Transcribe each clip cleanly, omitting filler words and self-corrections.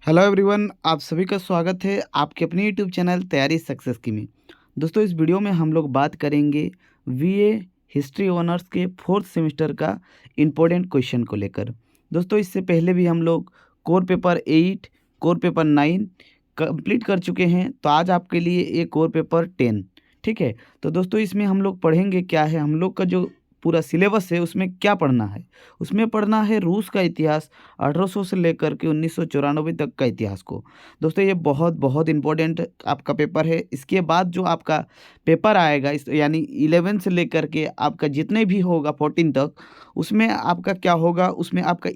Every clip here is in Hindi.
हेलो एवरीवन, आप सभी का स्वागत है आपके अपने यूट्यूब चैनल तैयारी सक्सेस की में। दोस्तों, इस वीडियो में हम लोग बात करेंगे बीए हिस्ट्री ऑनर्स के फोर्थ सेमेस्टर का इम्पोर्टेंट क्वेश्चन को लेकर। दोस्तों, इससे पहले भी हम लोग core paper 8, core paper 9 complete कर चुके हैं। तो आज आपके लिए एक कोर पेपर 10, ठीक है। तो दोस्तों, इसमें हम लोग पढ़ेंगे क्या है, हम लोग का जो पूरा सिलेबस है उसमें क्या पढ़ना है। उसमें पढ़ना है रूस का इतिहास, 1800 से लेकर के 1994 तक का इतिहास को। दोस्तों, ये बहुत बहुत इम्पोर्टेंट आपका पेपर है। इसके बाद जो आपका पेपर आएगा इस यानी 11 से लेकर के आपका जितने भी होगा 14 तक, उसमें आपका क्या होगा, उसमें आपका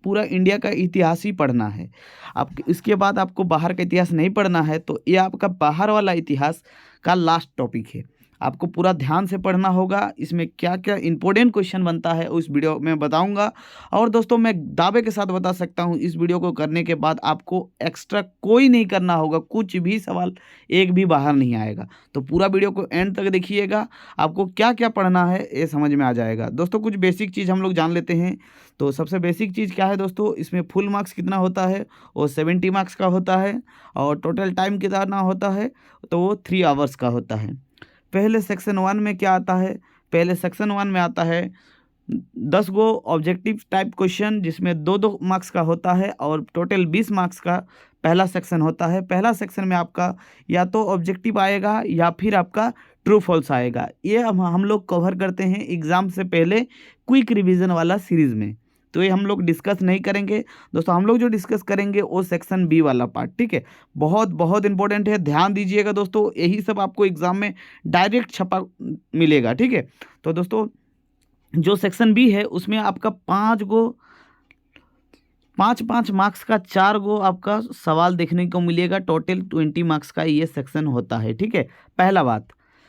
पूरा इंडिया का इतिहास ही पढ़ना है। आप इसके बाद आपको बाहर का इतिहास नहीं पढ़ना है। तो ये आपका बाहर वाला इतिहास का लास्ट टॉपिक है। आपको पूरा ध्यान से पढ़ना होगा। इसमें क्या क्या इंपॉर्टेंट क्वेश्चन बनता है उस वीडियो में बताऊंगा। और दोस्तों, मैं दावे के साथ बता सकता हूं, इस वीडियो को करने के बाद आपको एक्स्ट्रा कोई नहीं करना होगा, कुछ भी सवाल एक भी बाहर नहीं आएगा। तो पूरा वीडियो को एंड तक देखिएगा, आपको क्या क्या पढ़ना है ये समझ में आ जाएगा। दोस्तों, कुछ बेसिक चीज़ हम लोग जान लेते हैं। तो सबसे बेसिक चीज़ क्या है दोस्तों, इसमें फुल मार्क्स कितना होता है, वो 70 मार्क्स का होता है। और टोटल टाइम कितना होता है, तो वो 3 आवर्स का होता है। पहले सेक्शन 1 में क्या आता है, पहले सेक्शन 1 में आता है 10 गो ऑब्जेक्टिव टाइप क्वेश्चन, जिसमें 2-2 मार्क्स का होता है और टोटल 20 मार्क्स का पहला सेक्शन होता है। पहला सेक्शन में आपका या तो ऑब्जेक्टिव आएगा या फिर आपका ट्रू फॉल्स आएगा। ये हम लोग कवर करते हैं एग्ज़ाम से पहले क्विक रिवीजन वाला सीरीज़ में। तो ये हम लोग डिस्कस नहीं करेंगे दोस्तों। हम लोग जो डिस्कस करेंगे वो सेक्शन बी वाला पार्ट, ठीक है। बहुत बहुत इंपॉर्टेंट है, ध्यान दीजिएगा दोस्तों। यही सब आपको एग्ज़ाम में डायरेक्ट छपा मिलेगा, ठीक है। तो दोस्तों, जो सेक्शन बी है उसमें आपका 5 मार्क्स का 4 गो आपका सवाल देखने को मिलेगा। टोटल 20 मार्क्स का ये सेक्शन होता है, ठीक है। पहला बात,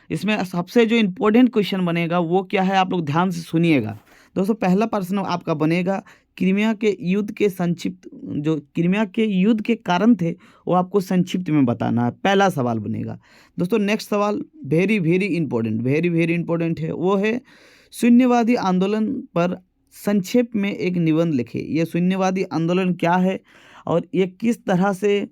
इसमें सबसे जो इम्पोर्टेंट क्वेश्चन बनेगा वो क्या है, आप लोग ध्यान से सुनिएगा दोस्तों। पहला प्रश्न आपका बनेगा क्रीमिया के युद्ध के संक्षिप्त, जो क्रीमिया के युद्ध के कारण थे वो आपको संक्षिप्त में बताना है। पहला सवाल बनेगा दोस्तों। नेक्स्ट सवाल वेरी वेरी इंपॉर्टेंट है, वो है शून्यवादी आंदोलन पर संक्षेप में एक निबंध लिखे। ये शून्यवादी आंदोलन क्या है और ये किस तरह से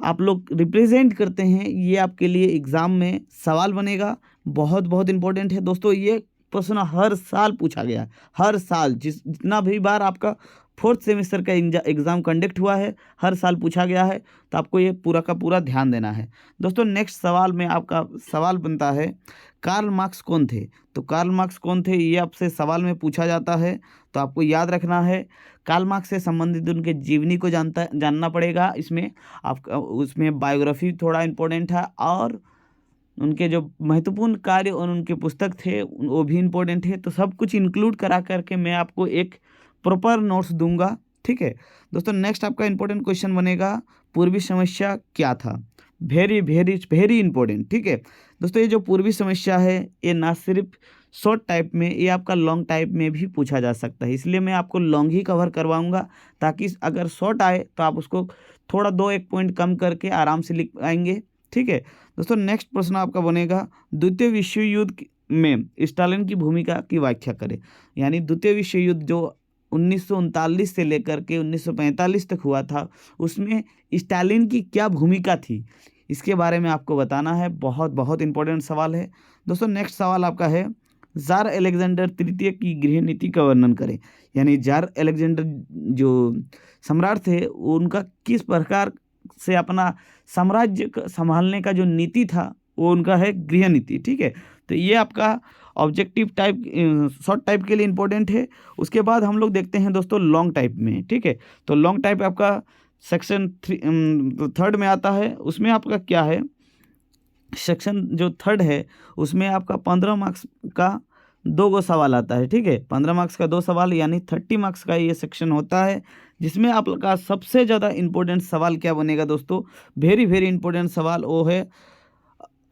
आप लोग रिप्रेजेंट करते हैं, ये आपके लिए एग्ज़ाम में सवाल बनेगा। बहुत बहुत इंपॉर्टेंट है दोस्तों। ये प्रश्न हर साल पूछा गया है, हर साल जितना भी बार आपका फोर्थ सेमेस्टर का एग्ज़ाम कंडक्ट हुआ है, हर साल पूछा गया है। तो आपको ये पूरा का पूरा ध्यान देना है दोस्तों। नेक्स्ट सवाल में आपका सवाल बनता है कार्ल मार्क्स कौन थे। तो कार्ल मार्क्स कौन थे, ये आपसे सवाल में पूछा जाता है। तो आपको याद रखना है, कार्ल मार्क्स से संबंधित उनके जीवनी को जानना पड़ेगा। इसमें आपका उसमें बायोग्राफी थोड़ा इम्पोर्टेंट है, और उनके जो महत्वपूर्ण कार्य और उनके पुस्तक थे वो भी इम्पोर्टेंट है। तो सब कुछ इंक्लूड करा करके मैं आपको एक प्रॉपर नोट्स दूंगा, ठीक है दोस्तों। नेक्स्ट आपका इम्पोर्टेंट क्वेश्चन बनेगा पूर्वी समस्या क्या था। वेरी वेरी वेरी इंपॉर्टेंट, ठीक है दोस्तों। ये जो पूर्वी समस्या है ये ना सिर्फ शॉर्ट टाइप में, ये आपका लॉन्ग टाइप में भी पूछा जा सकता है। इसलिए मैं आपको लॉन्ग ही कवर करवाऊंगा, ताकि अगर शॉर्ट आए तो आप उसको थोड़ा 2-1 पॉइंट कम करके आराम से लिख पाएंगे, ठीक है दोस्तों। नेक्स्ट प्रश्न आपका बनेगा द्वितीय विश्व युद्ध में स्टालिन की भूमिका की व्याख्या करें। यानी द्वितीय विश्व युद्ध जो 1939 से लेकर के 1945 तक हुआ था, उसमें स्टालिन की क्या भूमिका थी, इसके बारे में आपको बताना है। बहुत बहुत इंपॉर्टेंट सवाल है दोस्तों। नेक्स्ट सवाल आपका है जार अलेक्जेंडर तृतीय की गृह नीति का वर्णन करें। यानी जार अलेक्जेंडर जो सम्राट थे, उनका किस प्रकार से अपना साम्राज्य संभालने का जो नीति था वो उनका है गृह नीति, ठीक है। तो ये आपका ऑब्जेक्टिव टाइप शॉर्ट टाइप के लिए इंपॉर्टेंट है। उसके बाद हम लोग देखते हैं दोस्तों लॉन्ग टाइप में, ठीक है। तो लॉन्ग टाइप आपका सेक्शन 3 में आता है। उसमें आपका क्या है, सेक्शन जो 3 है उसमें आपका 15 मार्क्स का 2 गो सवाल आता है, ठीक है। 15 मार्क्स का 2 सवाल यानी 30 मार्क्स का ये सेक्शन होता है, जिसमें आपका सबसे ज़्यादा इंपॉर्टेंट सवाल क्या बनेगा दोस्तों, वेरी वेरी इंपॉर्टेंट सवाल वो है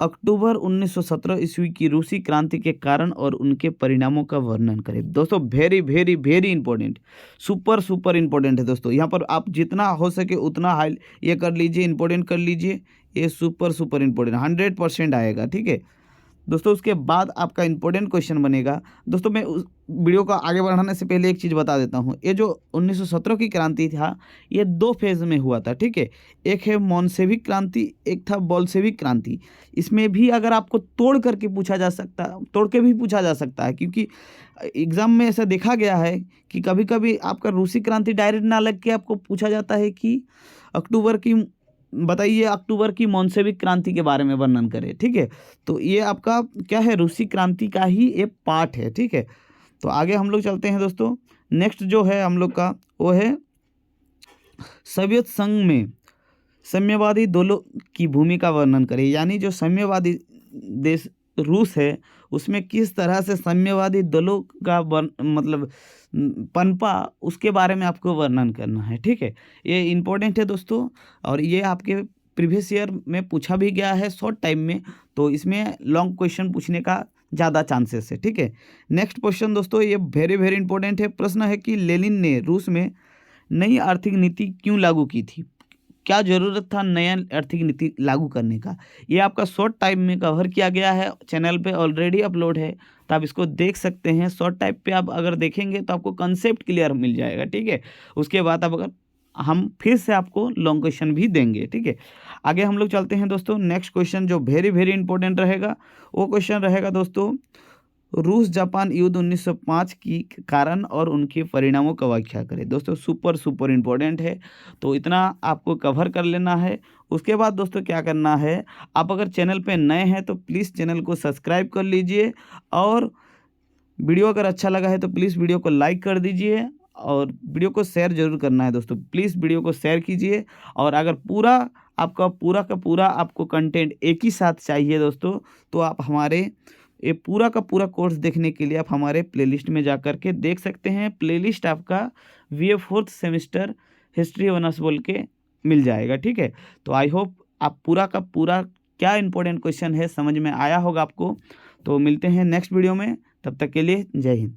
अक्टूबर 1917 ईस्वी की रूसी क्रांति के कारण और उनके परिणामों का वर्णन करें। दोस्तों, very very very important, super super important है दोस्तों। यहाँ पर आप जितना हो सके उतना हाई ये कर लीजिए, इंपॉर्टेंट कर लीजिए। ये सुपर सुपर इंपॉर्टेंट 100% आएगा, ठीक है। दोस्तों उसके बाद आपका इम्पोर्टेंट क्वेश्चन बनेगा। दोस्तों मैं उस वीडियो को आगे बढ़ाने से पहले एक चीज़ बता देता हूँ। ये जो 1917 की क्रांति था, ये 2 फेज़ में हुआ था, ठीक है? एक है मोन्सेविक क्रांति, एक था बोल्शेविक क्रांति। इसमें भी अगर आपको तोड़ करके पूछा जा सकता है, तोड़ के भी पूछा जा सकता है, क्योंकि एग्ज़ाम में ऐसा देखा गया है कि कभी-कभी आपका रूसी क्रांति डायरेक्ट ना लग के आपको पूछा जाता है कि अक्टूबर की बताइए, अक्टूबर की मोन्सेविक क्रांति के बारे में वर्णन करें, ठीक है? तो ये आपका क्या है, रूसी क्रांति का ही एक पार्ट है, ठीक है? तो आगे हम लोग चलते हैं दोस्तों। नेक्स्ट जो है हम लोग का वो है सोवियत संघ में साम्यवादी दलों की भूमिका वर्णन करें। यानी जो साम्यवादी देश रूस है, उसमें किस तरह से साम्यवादी दलों का मतलब पनपा, उसके बारे में आपको वर्णन करना है, ठीक है? ये इम्पोर्टेंट है दोस्तों, और ये आपके प्रीवियस ईयर में पूछा भी गया है शॉर्ट टाइम में, तो इसमें लॉन्ग क्वेश्चन पूछने का ज़्यादा चांसेस है, ठीक है? नेक्स्ट क्वेश्चन दोस्तों, ये वेरी वेरी इंपॉर्टेंट है। प्रश्न है कि लेनिन ने रूस में नई आर्थिक नीति क्यों लागू की थी? क्या ज़रूरत था नया आर्थिक नीति लागू करने का? ये आपका शॉर्ट टाइम में कवर किया गया है, चैनल पे ऑलरेडी अपलोड है, तो आप इसको देख सकते हैं। शॉर्ट टाइप पे आप अगर देखेंगे तो आपको कंसेप्ट क्लियर मिल जाएगा, ठीक है? उसके बाद आप अगर हम फिर से आपको लॉन्ग क्वेश्चन भी देंगे, ठीक है? आगे हम लोग चलते हैं दोस्तों। नेक्स्ट क्वेश्चन जो वेरी वेरी इंपॉर्टेंट रहेगा, वो क्वेश्चन रहेगा दोस्तों, रूस जापान युद्ध 1905 की कारण और उनके परिणामों का व्याख्या करें। दोस्तों सुपर सुपर इम्पोर्टेंट है, तो इतना आपको कवर कर लेना है। उसके बाद दोस्तों क्या करना है, आप अगर चैनल पे नए हैं तो प्लीज़ चैनल को सब्सक्राइब कर लीजिए, और वीडियो अगर अच्छा लगा है तो प्लीज़ वीडियो को लाइक कर दीजिए, और वीडियो को शेयर ज़रूर करना है दोस्तों। प्लीज़ वीडियो को शेयर कीजिए, और अगर पूरा आपका पूरा का पूरा आपको कंटेंट एक ही साथ चाहिए दोस्तों, तो आप हमारे ये पूरा का पूरा कोर्स देखने के लिए आप हमारे प्लेलिस्ट में जा कर के देख सकते हैं। प्लेलिस्ट आपका VA 4th semester history honours बोल के मिल जाएगा, ठीक है? तो आई होप आप पूरा का पूरा क्या इंपॉर्टेंट क्वेश्चन है समझ में आया होगा आपको। तो मिलते हैं नेक्स्ट वीडियो में, तब तक के लिए जय हिंद।